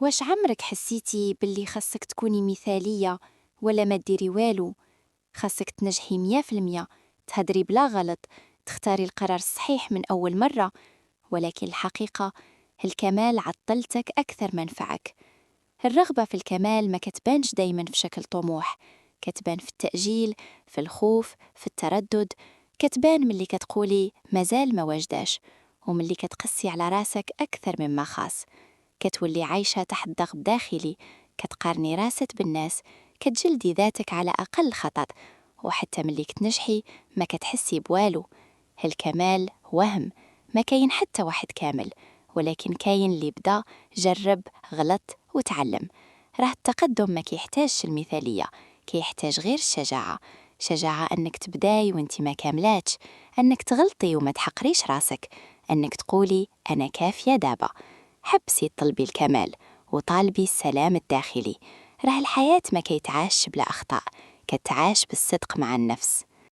واش عمرك حسيتي باللي خاصك تكوني مثالية ولا ما ديري والو؟ خاصك تنجحي 100%، تهدري بلا غلط، تختاري القرار الصحيح من أول مرة. ولكن الحقيقة الكمال عطلتك أكثر ما نفعك. الرغبة في الكمال ما كتبانش دايما في شكل طموح، كتبان في التأجيل، في الخوف، في التردد. كتبان ملي كتقولي مازال ما واجداش، وملي كتقسي على راسك أكثر مما خاص. كتولي عايشة تحت ضغط داخلي، كتقارني راسك بالناس، كتجلدي ذاتك على أقل خطأ. وحتى ملي كتنجحي ما كتحسي بوالو. الكمال وهم، ما كاين حتى واحد كامل، ولكن كاين اللي بدا، جرب، غلط وتعلم. راه التقدم ما كيحتاجش المثالية، كيحتاج غير الشجاعة. شجاعة أنك تبداي وانت ما كاملاتش، أنك تغلطي وما تحقريش راسك، أنك تقولي أنا كافية دابا. حبسي طلبي الكمال وطالبي السلام الداخلي. راه الحياة ما كيتعاش بلا أخطاء، كتعاش بالصدق مع النفس.